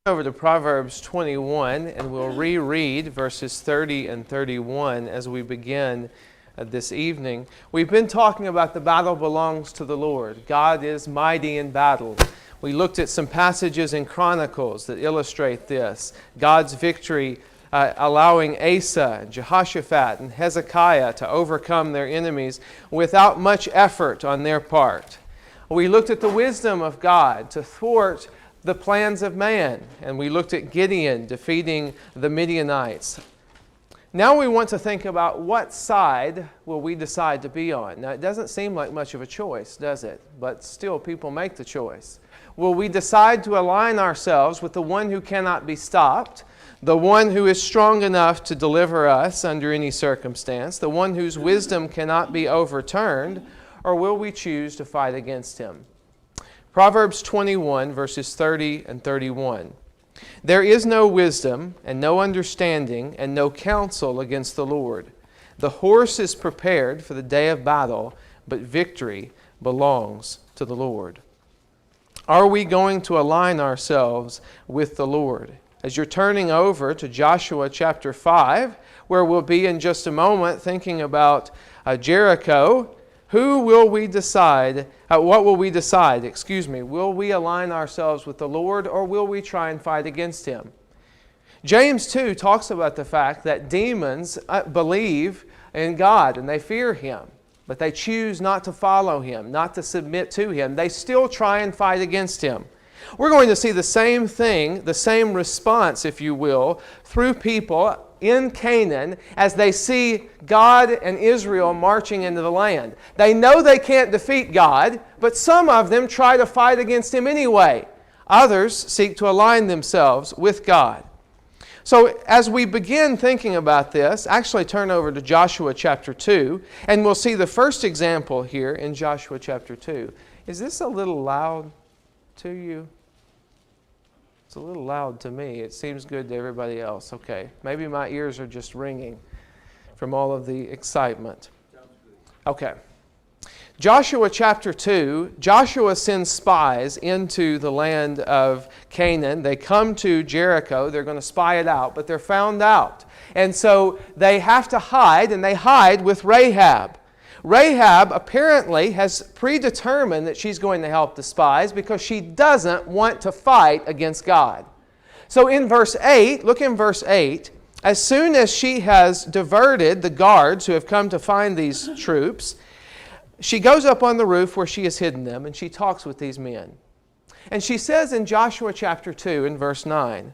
Over to Proverbs 21, and we'll reread verses 30 and 31 as we begin this evening. We've been talking about the battle belongs to the Lord. God is mighty in battle. We looked at some passages in Chronicles that illustrate this. God's victory allowing Asa and Jehoshaphat and Hezekiah to overcome their enemies without much effort on their part. We looked at the wisdom of God to thwart the plans of man, and we looked at Gideon defeating the Midianites. Now we want to think about what side will we decide to be on. Now it doesn't seem like much of a choice, does it? But still people make the choice. Will we decide to align ourselves with the one who cannot be stopped, the one who is strong enough to deliver us under any circumstance, the one whose wisdom cannot be overturned, or will we choose to fight against him? Proverbs 21, verses 30 and 31. There is no wisdom, and no understanding, and no counsel against the Lord. The horse is prepared for the day of battle, but victory belongs to the Lord. Are we going to align ourselves with the Lord? As you're turning over to Joshua chapter 5, where we'll be in just a moment thinking about Jericho, what will we decide? Will we align ourselves with the Lord, or will we try and fight against him? James 2 talks about the fact that demons believe in God and they fear him, but they choose not to follow him, not to submit to him. They still try and fight against him. We're going to see the same thing, the same response, if you will, through people in Canaan as they see God and Israel marching into the land. They know they can't defeat God, but some of them try to fight against him anyway. Others seek to align themselves with God. So as we begin thinking about this, actually turn over to Joshua chapter 2, and we'll see the first example here in Joshua chapter 2. Is this a little loud to you? It's a little loud to me. It seems good to everybody else. Okay, maybe my ears are just ringing from all of the excitement. Okay. Joshua chapter 2, Joshua sends spies into the land of Canaan. They come to Jericho. They're going to spy it out, but they're found out. And so they have to hide, and they hide with Rahab. Rahab apparently has predetermined that she's going to help the spies because she doesn't want to fight against God. So in verse 8, look in verse 8, as soon as she has diverted the guards who have come to find these troops, she goes up on the roof where she has hidden them, and she talks with these men. And she says in Joshua chapter 2 in verse 9,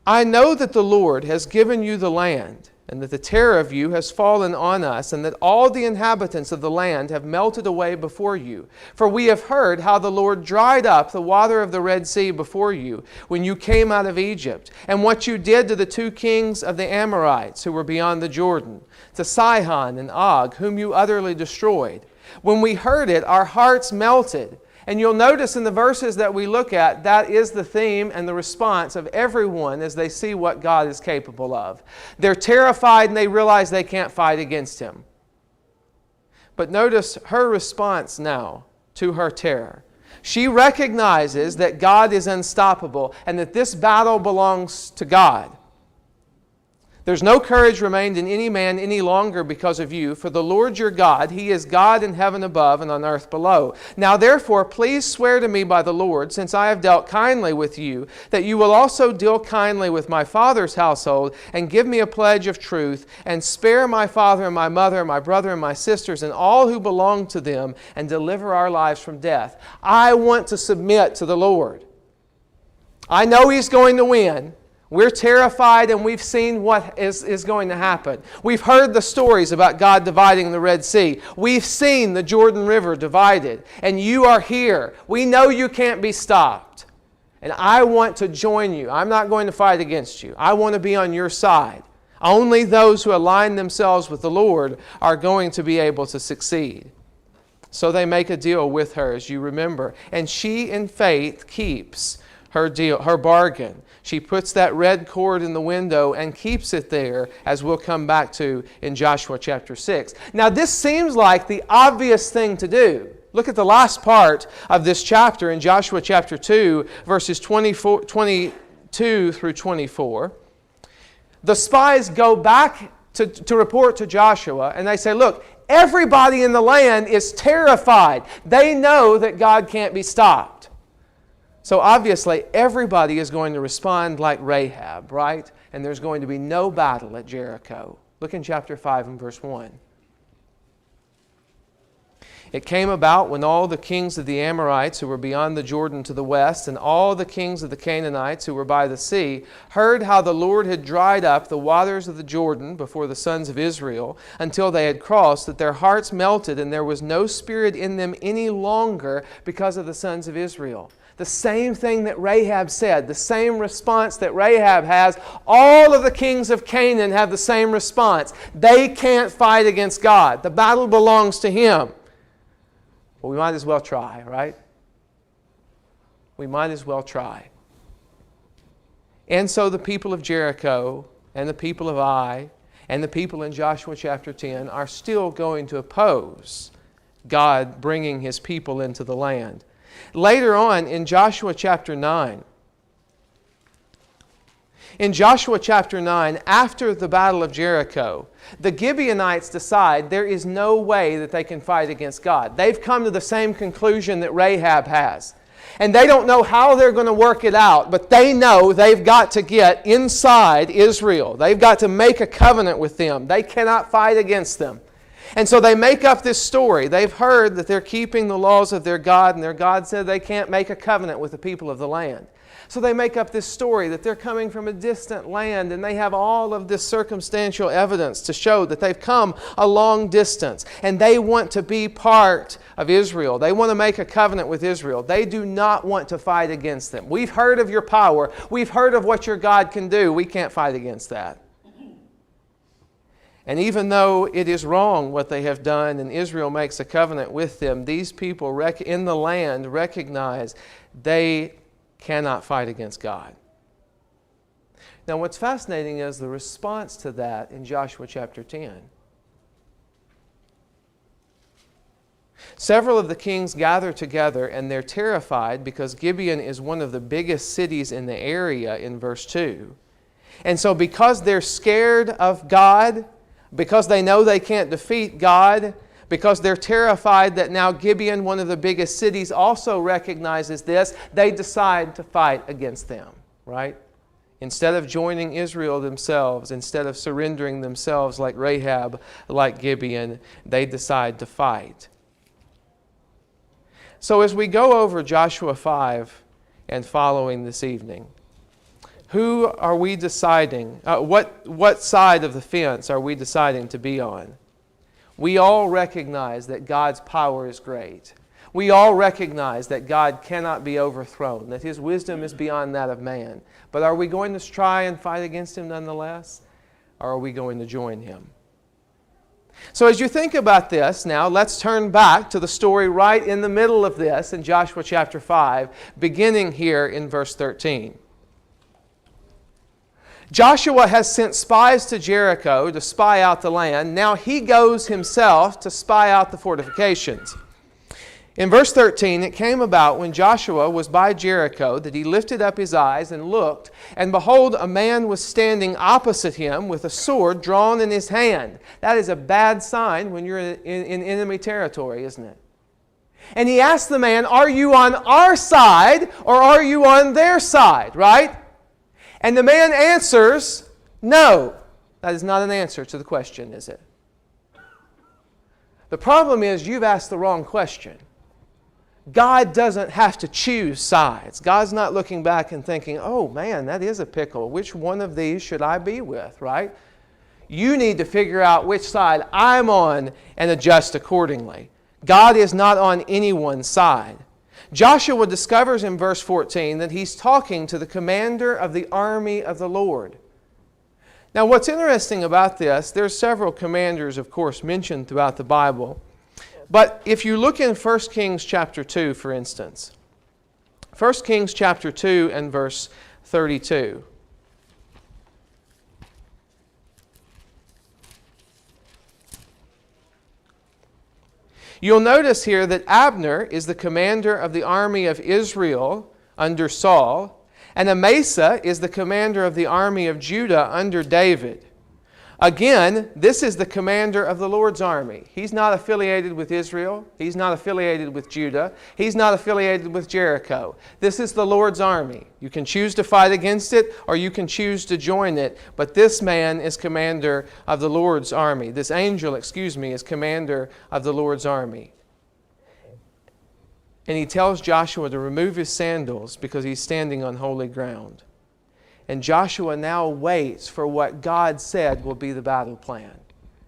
I know that the Lord has given you the land, and that the terror of you has fallen on us, and that all the inhabitants of the land have melted away before you. For we have heard how the Lord dried up the water of the Red Sea before you when you came out of Egypt, and what you did to the two kings of the Amorites who were beyond the Jordan, to Sihon and Og, whom you utterly destroyed. When we heard it, our hearts melted. And you'll notice in the verses that we look at, that is the theme and the response of everyone as they see what God is capable of. They're terrified and they realize they can't fight against him. But notice her response now to her terror. She recognizes that God is unstoppable and that this battle belongs to God. There's no courage remained in any man any longer because of you, for the Lord your God, He is God in heaven above and on earth below. Now therefore, please swear to me by the Lord, since I have dealt kindly with you, that you will also deal kindly with my father's household, and give me a pledge of truth, and spare my father and my mother and my brother and my sisters and all who belong to them, and deliver our lives from death. I want to submit to the Lord. I know He's going to win. We're terrified and we've seen what is going to happen. We've heard the stories about God dividing the Red Sea. We've seen the Jordan River divided. And you are here. We know you can't be stopped. And I want to join you. I'm not going to fight against you. I want to be on your side. Only those who align themselves with the Lord are going to be able to succeed. So they make a deal with her, as you remember. And she, in faith, keeps her deal, her bargain. She puts that red cord in the window and keeps it there, as we'll come back to in Joshua chapter 6. Now, this seems like the obvious thing to do. Look at the last part of this chapter in Joshua chapter 2, verses 22 through 24. The spies go back to report to Joshua, and they say, look, everybody in the land is terrified. They know that God can't be stopped. So obviously, everybody is going to respond like Rahab, right? And there's going to be no battle at Jericho. Look in chapter 5 and verse 1. It came about when all the kings of the Amorites who were beyond the Jordan to the west, and all the kings of the Canaanites who were by the sea, heard how the Lord had dried up the waters of the Jordan before the sons of Israel, until they had crossed, that their hearts melted, and there was no spirit in them any longer because of the sons of Israel. The same thing that Rahab said, the same response that Rahab has, all of the kings of Canaan have the same response. They can't fight against God. The battle belongs to Him. Well, we might as well try, right? We might as well try. And so the people of Jericho and the people of Ai and the people in Joshua chapter 10 are still going to oppose God bringing His people into the land. Later on in Joshua chapter 9, after the battle of Jericho, the Gibeonites decide there is no way that they can fight against God. They've come to the same conclusion that Rahab has. And they don't know how they're going to work it out, but they know they've got to get inside Israel. They've got to make a covenant with them. They cannot fight against them. And so they make up this story. They've heard that they're keeping the laws of their God, and their God said they can't make a covenant with the people of the land. So they make up this story that they're coming from a distant land, and they have all of this circumstantial evidence to show that they've come a long distance, and they want to be part of Israel. They want to make a covenant with Israel. They do not want to fight against them. We've heard of your power. We've heard of what your God can do. We can't fight against that. And even though it is wrong what they have done, and Israel makes a covenant with them, these people in the land recognize they cannot fight against God. Now what's fascinating is the response to that in Joshua chapter 10. Several of the kings gather together, and they're terrified because Gibeon is one of the biggest cities in the area in verse 2. And so because they're scared of God, because they know they can't defeat God, because they're terrified that now Gibeon, one of the biggest cities, also recognizes this, they decide to fight against them, right? Instead of joining Israel themselves, instead of surrendering themselves like Rahab, like Gibeon, they decide to fight. So as we go over Joshua 5 and following this evening, who are we deciding? What side of the fence are we deciding to be on? We all recognize that God's power is great. We all recognize that God cannot be overthrown, that His wisdom is beyond that of man. But are we going to try and fight against Him nonetheless? Or are we going to join Him? So as you think about this now, let's turn back to the story right in the middle of this in Joshua chapter 5, beginning here in verse 13. Joshua has sent spies to Jericho to spy out the land. Now he goes himself to spy out the fortifications. In verse 13, it came about when Joshua was by Jericho that he lifted up his eyes and looked, and behold, a man was standing opposite him with a sword drawn in his hand. That is a bad sign when you're in enemy territory, isn't it? And he asked the man, "Are you on our side or are you on their side?" Right? And the man answers, "No." That is not an answer to the question, is it? The problem is you've asked the wrong question. God doesn't have to choose sides. God's not looking back and thinking, "Oh man, that is a pickle. Which one of these should I be with?" Right? You need to figure out which side I'm on and adjust accordingly. God is not on anyone's side. Joshua discovers in verse 14 that he's talking to the commander of the army of the Lord. Now what's interesting about this, there's several commanders, of course, mentioned throughout the Bible. But if you look in 1 Kings chapter 2, for instance, 1 Kings chapter 2 and verse 32. You'll notice here that Abner is the commander of the army of Israel under Saul, and Amasa is the commander of the army of Judah under David. Again, this is the commander of the Lord's army. He's not affiliated with Israel. He's not affiliated with Judah. He's not affiliated with Jericho. This is the Lord's army. You can choose to fight against it or you can choose to join it, but this man is commander of the Lord's army. This angel, is commander of the Lord's army. And he tells Joshua to remove his sandals because he's standing on holy ground. And Joshua now waits for what God said will be the battle plan.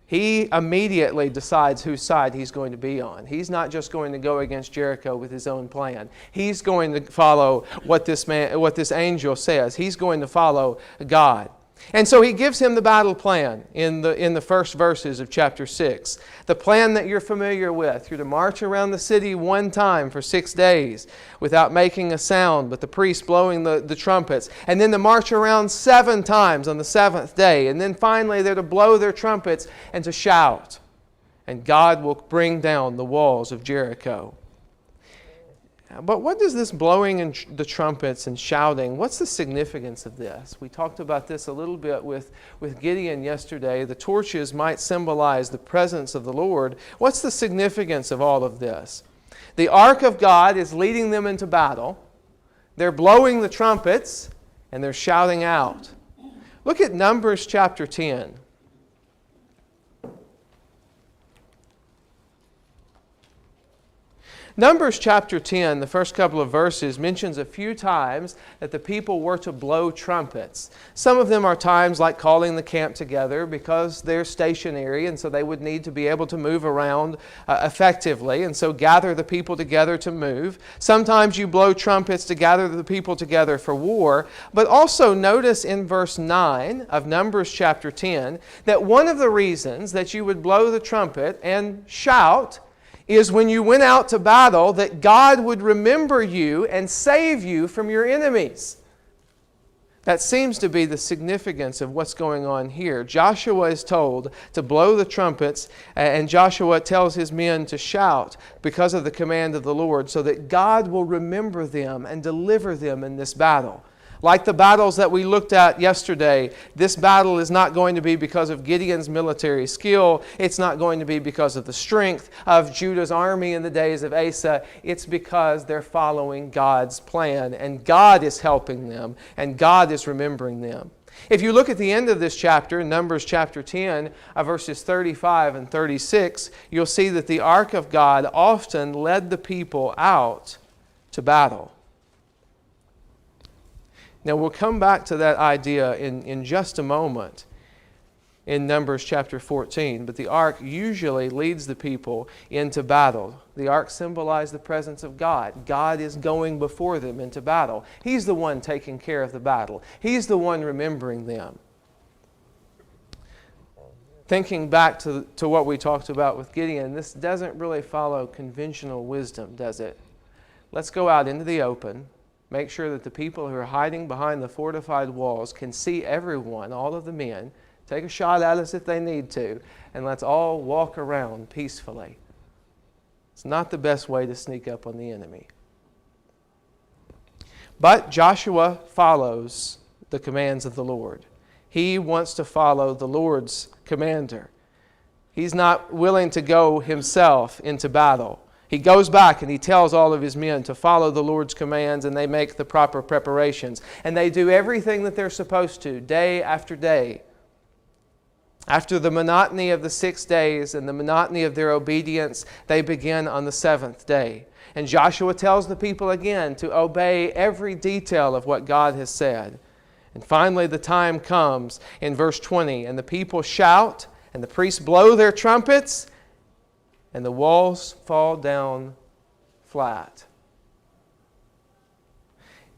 He immediately decides whose side he's going to be on. He's not just going to go against Jericho with his own plan. He's going to follow what this angel says. He's going to follow God. And so he gives him the battle plan in the first verses of chapter 6. The plan that you're familiar with. You're to march around the city one time for 6 days without making a sound, but the priests blowing the trumpets. And then to march around 7 times on the 7th day. And then finally they're to blow their trumpets and to shout. And God will bring down the walls of Jericho. But what does this blowing and the trumpets and shouting, what's the significance of this? We talked about this a little bit with Gideon yesterday. The torches might symbolize the presence of the Lord. What's the significance of all of this? The ark of God is leading them into battle. They're blowing the trumpets and they're shouting out. Look at Numbers chapter 10. Numbers chapter 10, the first couple of verses, mentions a few times that the people were to blow trumpets. Some of them are times like calling the camp together because they're stationary and so they would need to be able to move around effectively and so gather the people together to move. Sometimes you blow trumpets to gather the people together for war. But also notice in verse 9 of Numbers chapter 10 that one of the reasons that you would blow the trumpet and shout is when you went out to battle that God would remember you and save you from your enemies. That seems to be the significance of what's going on here. Joshua is told to blow the trumpets, and Joshua tells his men to shout because of the command of the Lord, so that God will remember them and deliver them in this battle. Like the battles that we looked at yesterday, this battle is not going to be because of Gideon's military skill. It's not going to be because of the strength of Judah's army in the days of Asa. It's because they're following God's plan, and God is helping them, and God is remembering them. If you look at the end of this chapter, Numbers chapter 10, verses 35 and 36, you'll see that the ark of God often led the people out to battle. Now, we'll come back to that idea in just a moment in Numbers chapter 14. But the ark usually leads the people into battle. The ark symbolized the presence of God. God is going before them into battle. He's the one taking care of the battle. He's the one remembering them. Thinking back to what we talked about with Gideon, this doesn't really follow conventional wisdom, does it? Let's go out into the open. Make sure that the people who are hiding behind the fortified walls can see everyone, all of the men. Take a shot at us if they need to, and let's all walk around peacefully. It's not the best way to sneak up on the enemy. But Joshua follows the commands of the Lord. He wants to follow the Lord's commander. He's not willing to go himself into battle. He goes back and he tells all of his men to follow the Lord's commands, and they make the proper preparations. And they do everything that they're supposed to, day after day. After the monotony of the 6 days and the monotony of their obedience, they begin on the 7th day. And Joshua tells the people again to obey every detail of what God has said. And finally the time comes in verse 20, and the people shout, and the priests blow their trumpets, and the walls fall down flat.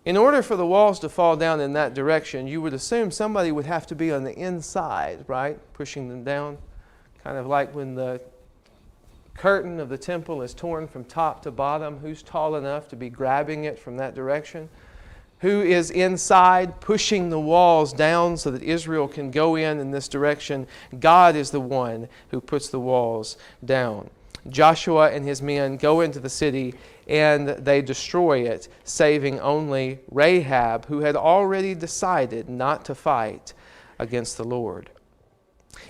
In order for the walls to fall down in that direction, you would assume somebody would have to be on the inside, right? Pushing them down. Kind of like when the curtain of the temple is torn from top to bottom. Who's tall enough to be grabbing it from that direction? Who is inside pushing the walls down so that Israel can go in this direction? God is the one who puts the walls down. Joshua and his men go into the city and they destroy it, saving only Rahab, who had already decided not to fight against the Lord.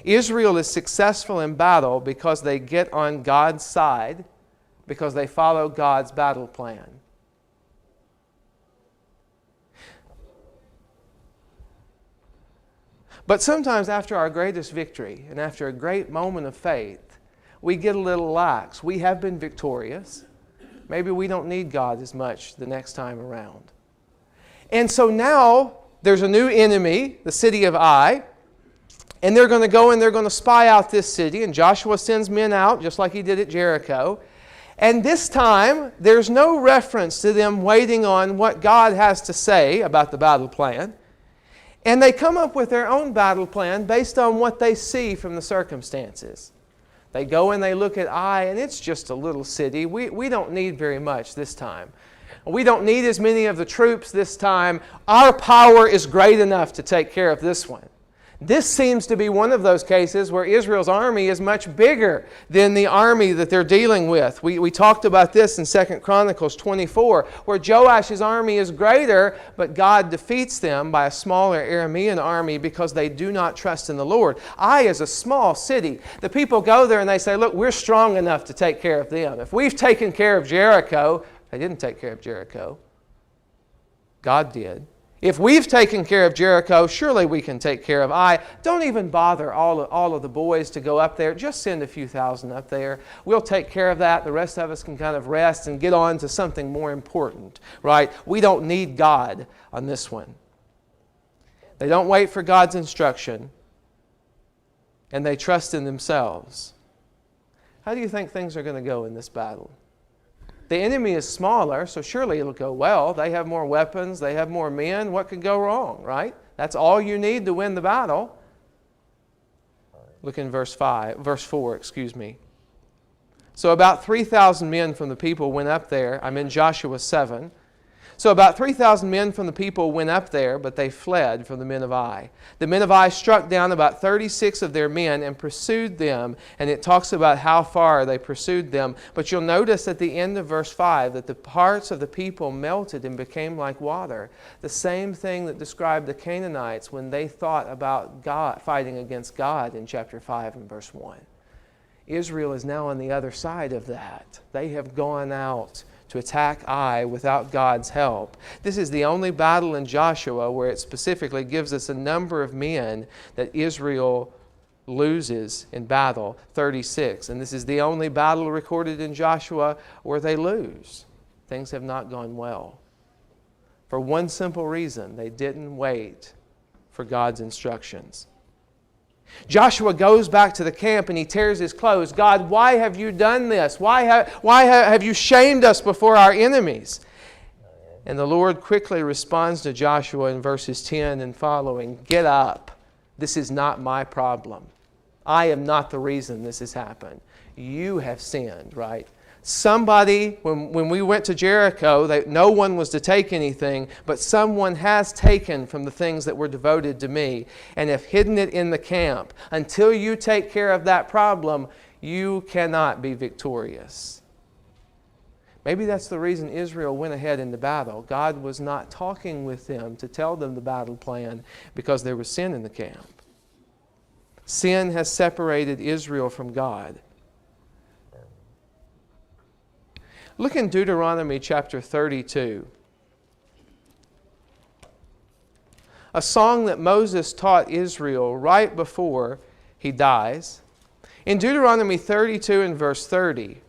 Israel is successful in battle because they get on God's side, because they follow God's battle plan. But sometimes after our greatest victory and after a great moment of faith, we get a little lax. We have been victorious. Maybe we don't need God as much the next time around. And so now there's a new enemy, the city of Ai, and they're going to go and they're going to spy out this city, and Joshua sends men out just like he did at Jericho. And this time, there's no reference to them waiting on what God has to say about the battle plan. And they come up with their own battle plan based on what they see from the circumstances. They go and they look at Ai, and it's just a little city. We don't need very much this time. We don't need as many of the troops this time. Our power is great enough to take care of this one. This seems to be one of those cases where Israel's army is much bigger than the army that they're dealing with. We talked about this in 2 Chronicles 24, where Joash's army is greater, but God defeats them by a smaller Aramean army because they do not trust in the Lord. Ai is a small city. The people go there and they say, look, we're strong enough to take care of them. If we've taken care of Jericho, they didn't take care of Jericho. God did. If we've taken care of Jericho, surely we can take care of Ai. Don't even bother all of the boys to go up there. Just send a few thousand up there. We'll take care of that. The rest of us can kind of rest and get on to something more important, right? We don't need God on this one. They don't wait for God's instruction, and they trust in themselves. How do you think things are going to go in this battle? The enemy is smaller, so surely it'll go well. They have more weapons. They have more men. What could go wrong, right? That's all you need to win the battle. Look in verse 4. So about 3,000 men from the people went up there. I'm in Joshua 7. So about 3,000 men from the people went up there, but they fled from the men of Ai. The men of Ai struck down about 36 of their men and pursued them, and it talks about how far they pursued them. But you'll notice at the end of verse 5 that the hearts of the people melted and became like water. The same thing that described the Canaanites when they thought about God fighting against God in chapter 5 and verse 1. Israel is now on the other side of that. They have gone out to attack Ai without God's help. This is the only battle in Joshua where it specifically gives us a number of men that Israel loses in battle, 36. And this is the only battle recorded in Joshua where they lose. Things have not gone well. For one simple reason, they didn't wait for God's instructions. Joshua goes back to the camp and he tears his clothes. God, why have you done this? Why have you shamed us before our enemies? And the Lord quickly responds to Joshua in verses 10 and following, get up. This is not my problem. I am not the reason this has happened. You have sinned, right? Somebody, when we went to Jericho, no one was to take anything, but someone has taken from the things that were devoted to me and have hidden it in the camp. Until you take care of that problem, you cannot be victorious. Maybe that's the reason Israel went ahead into battle. God was not talking with them to tell them the battle plan because there was sin in the camp. Sin has separated Israel from God. Look in Deuteronomy chapter 32. A song that Moses taught Israel right before he dies. In Deuteronomy 32 and verse 30,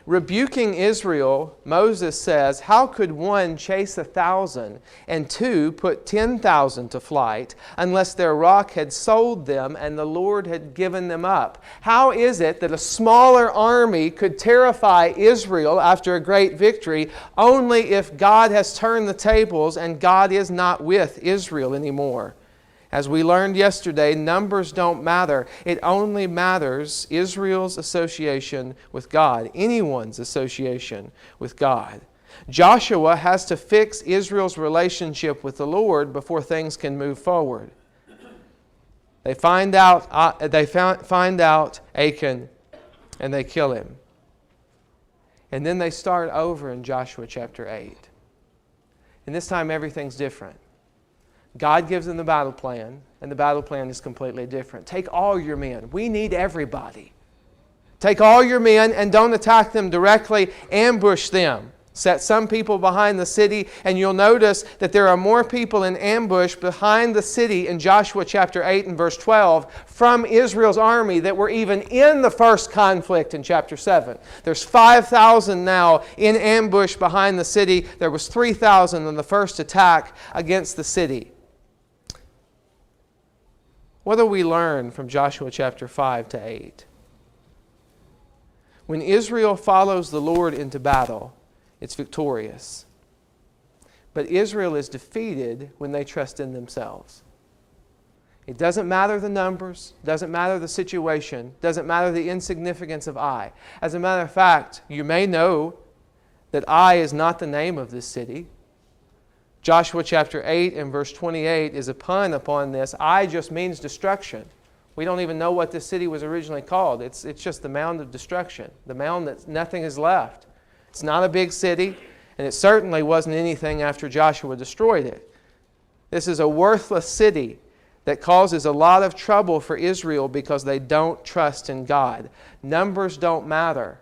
rebuking Israel, Moses says, how could one chase 1,000 and two put 10,000 to flight unless their rock had sold them and the Lord had given them up? How is it that a smaller army could terrify Israel after a great victory only if God has turned the tables and God is not with Israel anymore? As we learned yesterday, numbers don't matter. It only matters Israel's association with God, anyone's association with God. Joshua has to fix Israel's relationship with the Lord before things can move forward. They find out Achan, and they kill him. And then they start over in Joshua chapter 8. And this time everything's different. God gives them the battle plan, and the battle plan is completely different. Take all your men. We need everybody. Take all your men and don't attack them directly. Ambush them. Set some people behind the city, and you'll notice that there are more people in ambush behind the city in Joshua chapter 8 and verse 12 from Israel's army that were even in the first conflict in chapter 7. There's 5,000 now in ambush behind the city. There was 3,000 in the first attack against the city. What do we learn from Joshua chapter 5 to 8? When Israel follows the Lord into battle, it's victorious. But Israel is defeated when they trust in themselves. It doesn't matter the numbers, doesn't matter the situation, doesn't matter the insignificance of Ai. As a matter of fact, you may know that Ai is not the name of this city. Joshua chapter 8 and verse 28 is a pun upon this. Ai just means destruction. We don't even know what this city was originally called. It's just the mound of destruction, the mound that nothing is left. It's not a big city, and it certainly wasn't anything after Joshua destroyed it. This is a worthless city that causes a lot of trouble for Israel because they don't trust in God. Numbers don't matter.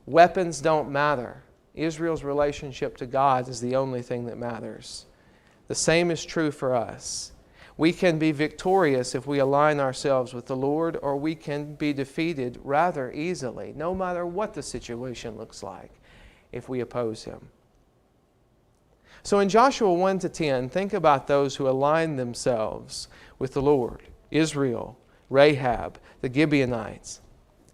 Weapons don't matter. Israel's relationship to God is the only thing that matters. The same is true for us. We can be victorious if we align ourselves with the Lord, or we can be defeated rather easily, no matter what the situation looks like, if we oppose Him. So in Joshua 1 to 10, think about those who align themselves with the Lord: Israel, Rahab, the Gibeonites,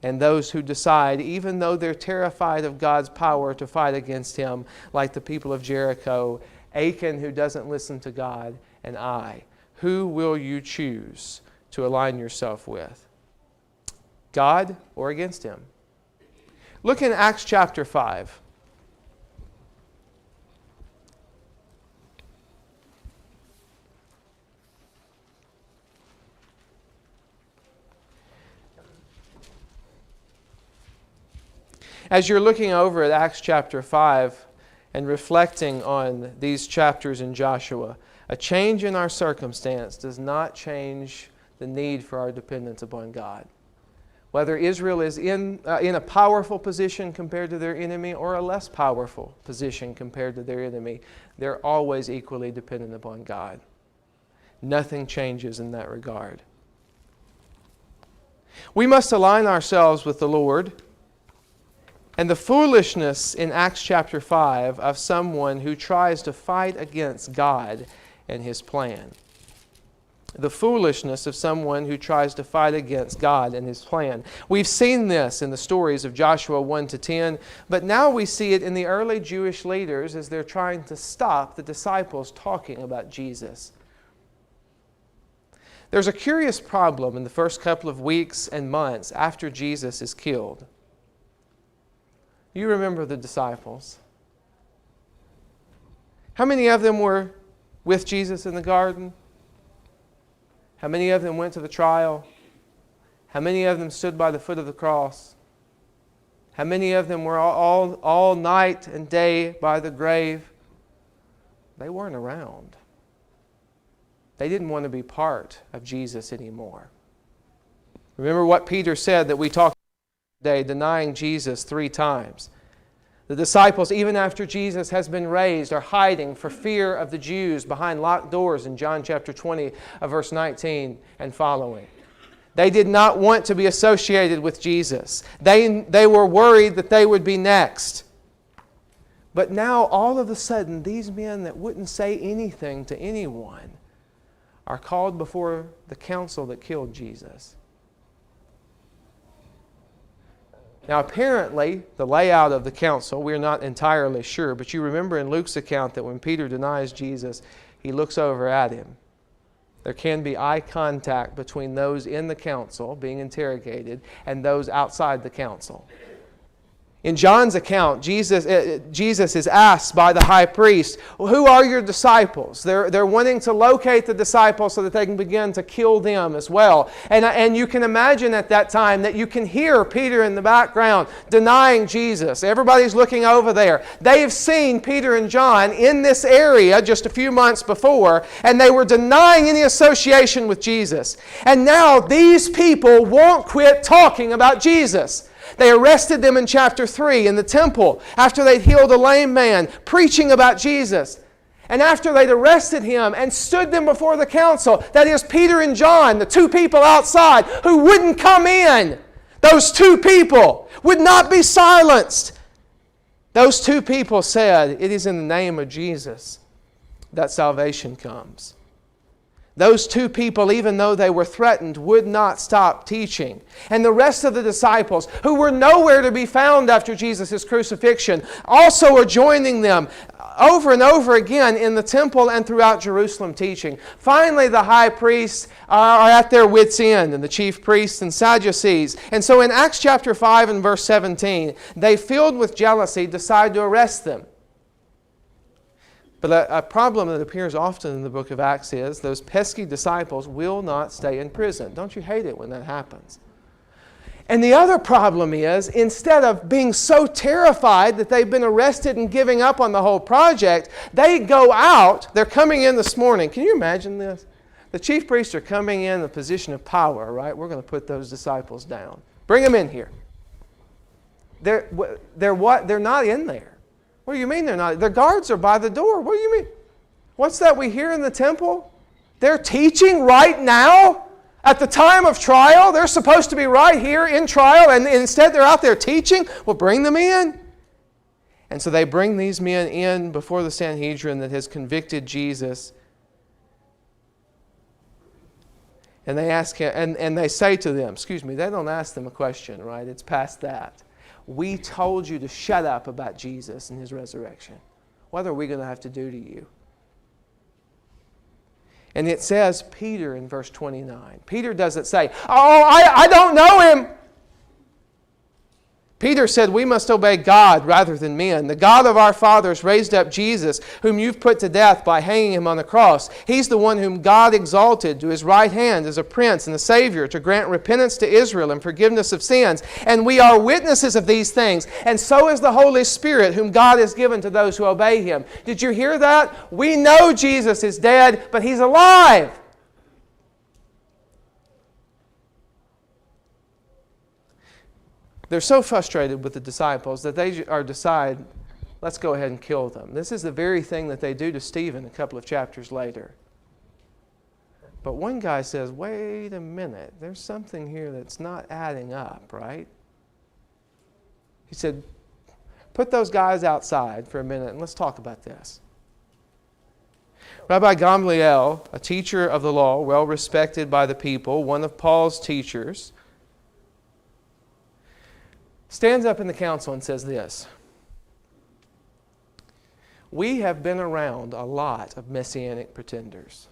and those who decide, even though they're terrified of God's power, to fight against Him, like the people of Jericho, Achan, who doesn't listen to God, and Ai. Who will you choose to align yourself with? God or against Him? Look in Acts chapter 5. As you're looking over at Acts chapter 5 and reflecting on these chapters in Joshua, a change in our circumstance does not change the need for our dependence upon God. Whether Israel is in a powerful position compared to their enemy or a less powerful position compared to their enemy, they're always equally dependent upon God. Nothing changes in that regard. We must align ourselves with the Lord. And the foolishness in Acts chapter 5 of someone who tries to fight against God and His plan. The foolishness of someone who tries to fight against God and His plan. We've seen this in the stories of Joshua 1 to 10, but now we see it in the early Jewish leaders as they're trying to stop the disciples talking about Jesus. There's a curious problem in the first couple of weeks and months after Jesus is killed. You remember the disciples. How many of them were with Jesus in the garden? How many of them went to the trial? How many of them stood by the foot of the cross? How many of them were all night and day by the grave? They weren't around. They didn't want to be part of Jesus anymore. Remember what Peter said that we talked day, denying Jesus 3 times. The disciples, even after Jesus has been raised, are hiding for fear of the Jews behind locked doors in John chapter 20 of verse 19 and following. They did not want to be associated with Jesus. They were worried that they would be next. But now, all of a sudden, these men that wouldn't say anything to anyone are called before the council that killed Jesus. Now, apparently, the layout of the council, we're not entirely sure, but you remember in Luke's account that when Peter denies Jesus, he looks over at him. There can be eye contact between those in the council being interrogated and those outside the council. In John's account, Jesus is asked by the high priest, well, who are your disciples? They're wanting to locate the disciples so that they can begin to kill them as well. And you can imagine at that time that you can hear Peter in the background denying Jesus. Everybody's looking over there. They've seen Peter and John in this area just a few months before, and they were denying any association with Jesus. And now these people won't quit talking about Jesus. They arrested them in chapter 3 in the temple after they'd healed a lame man, preaching about Jesus. And after they'd arrested him and stood them before the council, that is Peter and John, the two people outside who wouldn't come in, those two people would not be silenced. Those two people said, it is in the name of Jesus that salvation comes. Those two people, even though they were threatened, would not stop teaching. And the rest of the disciples, who were nowhere to be found after Jesus' crucifixion, also are joining them over and over again in the temple and throughout Jerusalem teaching. Finally, the high priests are at their wits' end, and the chief priests and Sadducees. And so in Acts chapter 5 and verse 17, they, filled with jealousy, decide to arrest them. But a problem that appears often in the book of Acts is those pesky disciples will not stay in prison. Don't you hate it when that happens? And the other problem is, instead of being so terrified that they've been arrested and giving up on the whole project, they go out. They're coming in this morning. Can you imagine this? The chief priests are coming in a position of power, right? We're going to put those disciples down. Bring them in here. They're what? They're not in there. What do you mean they're not? The guards are by the door. What do you mean? What's that we hear in the temple? They're teaching right now? At the time of trial? They're supposed to be right here in trial, and instead they're out there teaching? Well, bring them in. And so they bring these men in before the Sanhedrin that has convicted Jesus. And they ask him, and they say to them, they don't ask them a question, right? It's past that. We told you to shut up about Jesus and His resurrection. What are we going to have to do to you? And it says, Peter in verse 29. Peter doesn't say, I don't know Him. Peter said, we must obey God rather than men. The God of our fathers raised up Jesus, whom you've put to death by hanging Him on the cross. He's the one whom God exalted to His right hand as a prince and a Savior to grant repentance to Israel and forgiveness of sins. And we are witnesses of these things. And so is the Holy Spirit, whom God has given to those who obey Him. Did you hear that? We know Jesus is dead, but He's alive. They're so frustrated with the disciples that they decide, let's go ahead and kill them. This is the very thing that they do to Stephen a couple of chapters later. But one guy says, wait a minute, there's something here that's not adding up, right? He said, put those guys outside for a minute and let's talk about this. Rabbi Gamliel, a teacher of the law, well respected by the people, one of Paul's teachers, stands up in the council and says this: we have been around a lot of messianic pretenders.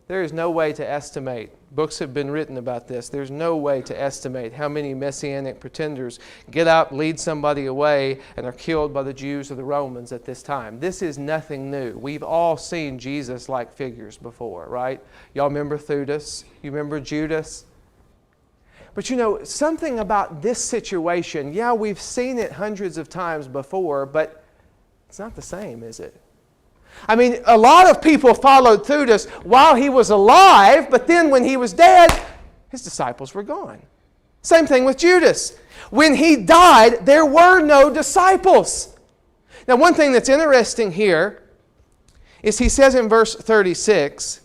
There is no way to estimate. Books have been written about this. There's no way to estimate how many messianic pretenders get up, lead somebody away, and are killed by the Jews or the Romans at this time. This is nothing new. We've all seen Jesus-like figures before, right? Y'all remember Theudas? You remember Judas? But you know, something about this situation, yeah, we've seen it hundreds of times before, but it's not the same, is it? I mean, a lot of people followed Theudas while he was alive, but then when he was dead, his disciples were gone. Same thing with Judas. When he died, there were no disciples. Now, one thing that's interesting here is he says in verse 36,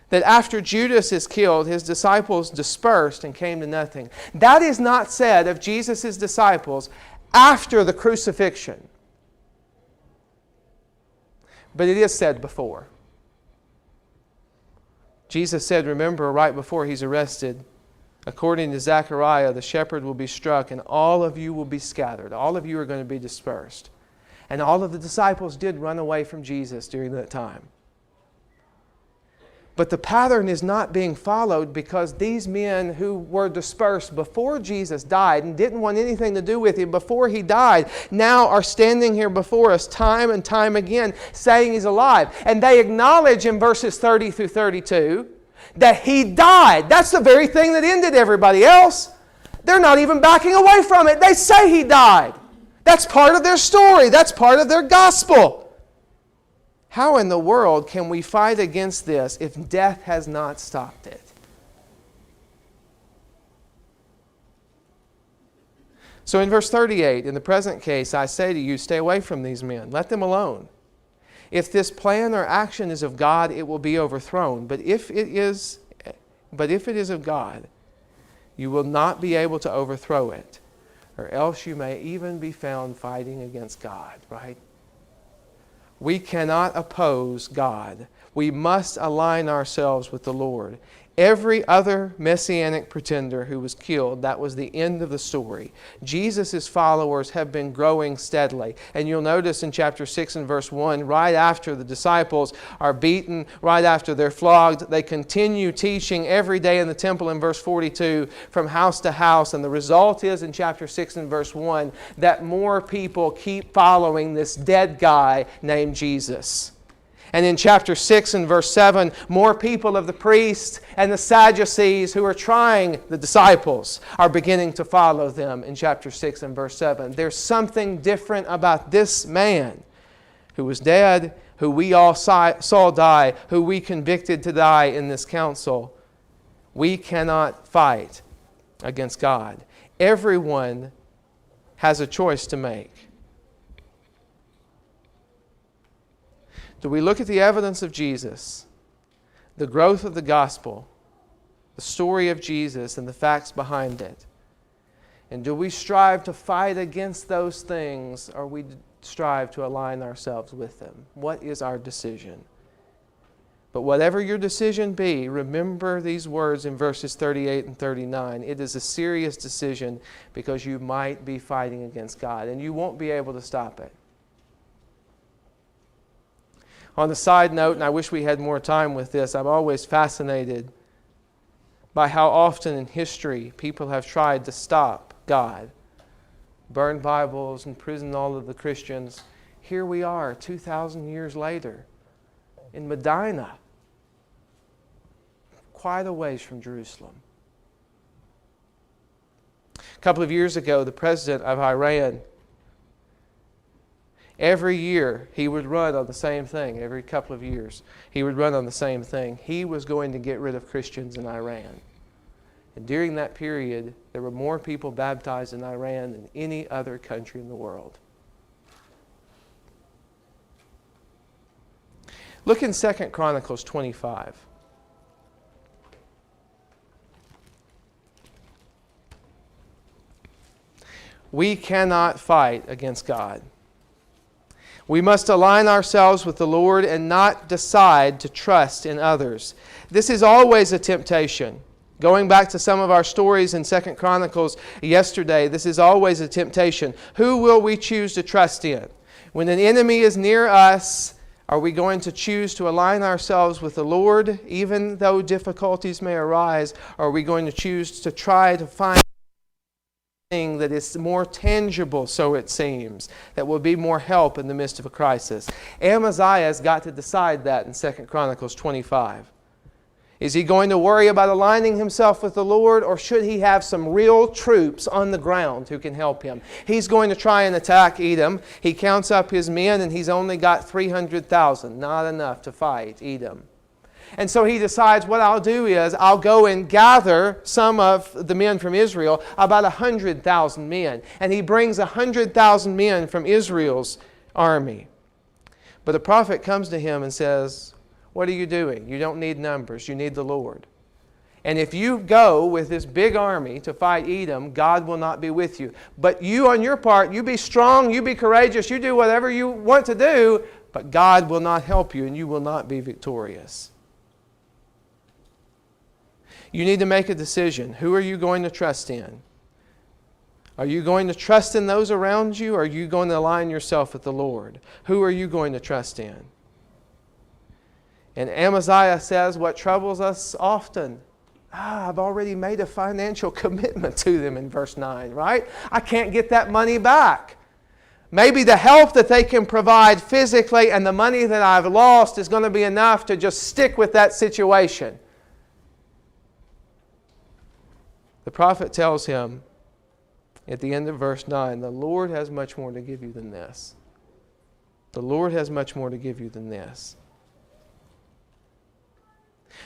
that after Judas is killed, his disciples dispersed and came to nothing. That is not said of Jesus' disciples after the crucifixion. But it is said before. Jesus said, remember, right before He's arrested, according to Zechariah, the shepherd will be struck and all of you will be scattered. All of you are going to be dispersed. And all of the disciples did run away from Jesus during that time. But the pattern is not being followed because these men who were dispersed before Jesus died and didn't want anything to do with Him before He died now are standing here before us time and time again saying He's alive. And they acknowledge in verses 30 through 32 that He died. That's the very thing that ended everybody else. They're not even backing away from it. They say He died. That's part of their story. That's part of their gospel. How in the world can we fight against this if death has not stopped it? So in verse 38, in the present case, I say to you, stay away from these men. Let them alone. If this plan or action is of God, it will be overthrown. But if it is of God, you will not be able to overthrow it, or else you may even be found fighting against God, right? We cannot oppose God. We must align ourselves with the Lord. Every other messianic pretender who was killed, that was the end of the story. Jesus' followers have been growing steadily. And you'll notice in chapter 6 and verse 1, right after the disciples are beaten, right after they're flogged, they continue teaching every day in the temple in verse 42 from house to house. And the result is in chapter 6 and verse 1 that more people keep following this dead guy named Jesus. And in chapter 6 and verse 7, more people of the priests and the Sadducees who are trying the disciples are beginning to follow them in chapter 6 and verse 7. There's something different about this man who was dead, who we all saw die, who we convicted to die in this council. We cannot fight against God. Everyone has a choice to make. Do we look at the evidence of Jesus, the growth of the gospel, the story of Jesus and the facts behind it? And do we strive to fight against those things, or we strive to align ourselves with them? What is our decision? But whatever your decision be, remember these words in verses 38 and 39. It is a serious decision because you might be fighting against God, and you won't be able to stop it. On the side note, and I wish we had more time with this, I'm always fascinated by how often in history people have tried to stop God. Burned Bibles, imprisoned all of the Christians. Here we are 2,000 years later in Medina, quite a ways from Jerusalem. A couple of years ago, the president of Iran, every year, he would run on the same thing. Every couple of years, he would run on the same thing. He was going to get rid of Christians in Iran. And during that period, there were more people baptized in Iran than any other country in the world. Look in 2 Chronicles 25. We cannot fight against God. We must align ourselves with the Lord and not decide to trust in others. This is always a temptation. Going back to some of our stories in 2 Chronicles yesterday, this is always a temptation. Who will we choose to trust in? When an enemy is near us, are we going to choose to align ourselves with the Lord, even though difficulties may arise? Or are we going to choose to try to find that is more tangible, so it seems, that will be more help in the midst of a crisis? Amaziah has got to decide that in 2 Chronicles 25. Is he going to worry about aligning himself with the Lord, or should he have some real troops on the ground who can help him? He's going to try and attack Edom. He counts up his men and he's only got 300,000, not enough to fight Edom. And so he decides, what I'll do is I'll go and gather some of the men from Israel, about 100,000 men. And he brings 100,000 men from Israel's army. But the prophet comes to him and says, what are you doing? You don't need numbers. You need the Lord. And if you go with this big army to fight Edom, God will not be with you. But you on your part, you be strong, you be courageous, you do whatever you want to do, but God will not help you and you will not be victorious. You need to make a decision. Who are you going to trust in? Are you going to trust in those around you, or are you going to align yourself with the Lord? Who are you going to trust in? And Amaziah says what troubles us often. I've already made a financial commitment to them in verse 9, right? I can't get that money back. Maybe the help that they can provide physically and the money that I've lost is going to be enough to just stick with that situation. The prophet tells him at the end of verse 9, the Lord has much more to give you than this. The Lord has much more to give you than this.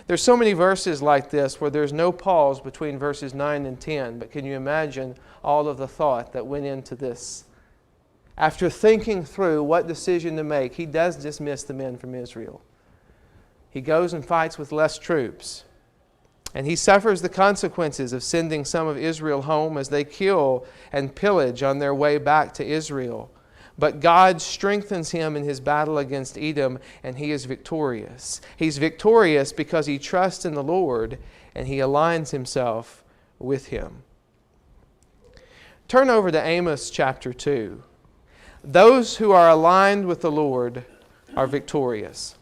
There's so many verses like this where there's no pause between verses 9 and 10, but can you imagine all of the thought that went into this? After thinking through what decision to make, he does dismiss the men from Israel. He goes and fights with less troops. And he suffers the consequences of sending some of Israel home as they kill and pillage on their way back to Israel. But God strengthens him in his battle against Edom, and he is victorious. He's victorious because he trusts in the Lord and he aligns himself with him. Turn over to Amos chapter 2. Those who are aligned with the Lord are victorious.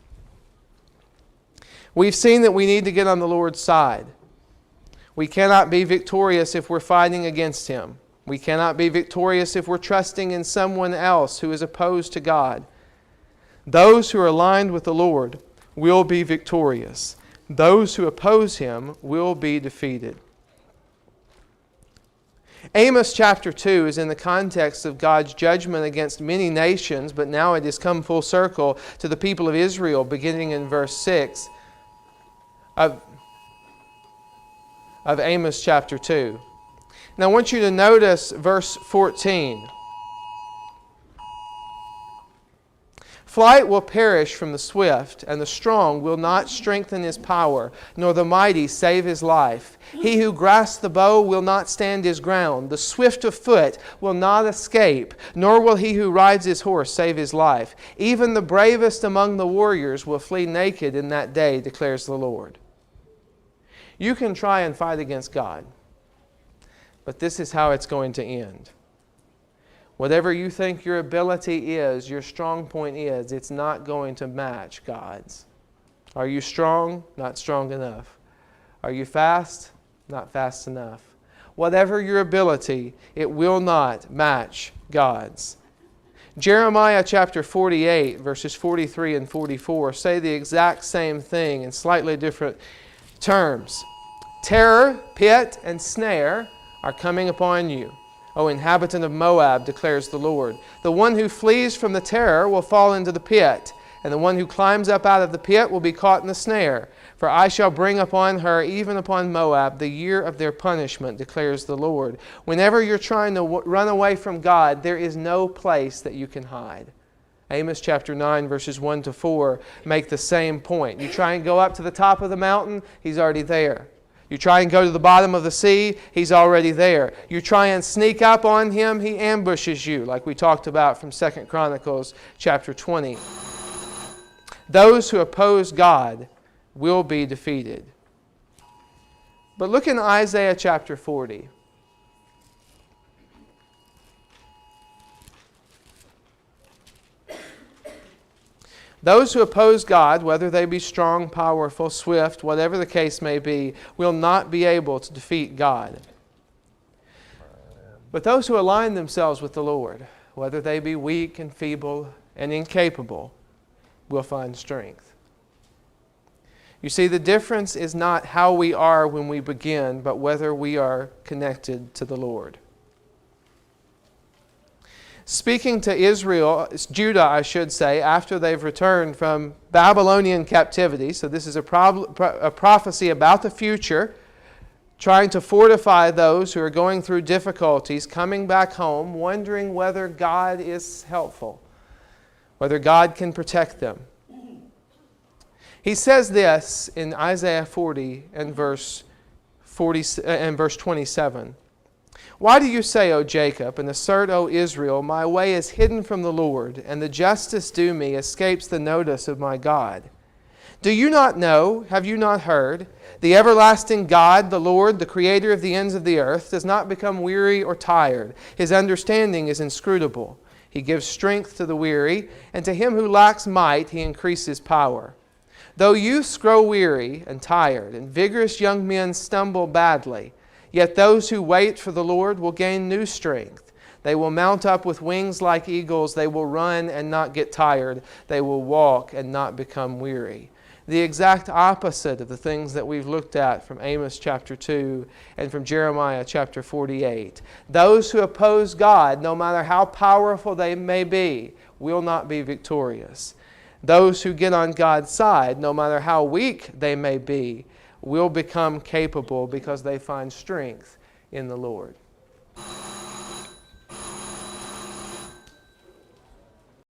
We've seen that we need to get on the Lord's side. We cannot be victorious if we're fighting against him. We cannot be victorious if we're trusting in someone else who is opposed to God. Those who are aligned with the Lord will be victorious. Those who oppose him will be defeated. Amos chapter 2 is in the context of God's judgment against many nations, but now it has come full circle to the people of Israel, beginning in verse 6 of Amos chapter 2. Now I want you to notice verse 14. Flight will perish from the swift, and the strong will not strengthen his power, nor the mighty save his life. He who grasps the bow will not stand his ground. The swift of foot will not escape, nor will he who rides his horse save his life. Even the bravest among the warriors will flee naked in that day, declares the Lord. You can try and fight against God, but this is how it's going to end. Whatever you think your ability is, your strong point is, it's not going to match God's. Are you strong? Not strong enough. Are you fast? Not fast enough. Whatever your ability, it will not match God's. Jeremiah chapter 48, verses 43 and 44 say the exact same thing in slightly different terms. Terror, pit, and snare are coming upon you, O inhabitant of Moab, declares the Lord. The one who flees from the terror will fall into the pit, and the one who climbs up out of the pit will be caught in the snare. For I shall bring upon her, even upon Moab, the year of their punishment, declares the Lord. Whenever you're trying to run away from God, there is no place that you can hide. Amos chapter 9, verses 1 to 4 make the same point. You try and go up to the top of the mountain, he's already there. You try and go to the bottom of the sea, he's already there. You try and sneak up on him, he ambushes you, like we talked about from 2 Chronicles chapter 20. Those who oppose God will be defeated. But look in Isaiah chapter 40. Those who oppose God, whether they be strong, powerful, swift, whatever the case may be, will not be able to defeat God. But those who align themselves with the Lord, whether they be weak and feeble and incapable, will find strength. You see, the difference is not how we are when we begin, but whether we are connected to the Lord. Speaking to Israel, Judah, I should say, after they've returned from Babylonian captivity, so this is a prophecy about the future, trying to fortify those who are going through difficulties, coming back home, wondering whether God is helpful, whether God can protect them. He says this in Isaiah 40 and verse 27. Why do you say, O Jacob, and assert, O Israel, my way is hidden from the Lord, and the justice due me escapes the notice of my God? Do you not know? Have you not heard? The everlasting God, the Lord, the creator of the ends of the earth, does not become weary or tired. His understanding is inscrutable. He gives strength to the weary, and to him who lacks might he increases power. Though youths grow weary and tired, and vigorous young men stumble badly, yet those who wait for the Lord will gain new strength. They will mount up with wings like eagles. They will run and not get tired. They will walk and not become weary. The exact opposite of the things that we've looked at from Amos chapter 2 and from Jeremiah chapter 48. Those who oppose God, no matter how powerful they may be, will not be victorious. Those who get on God's side, no matter how weak they may be, will become capable because they find strength in the Lord.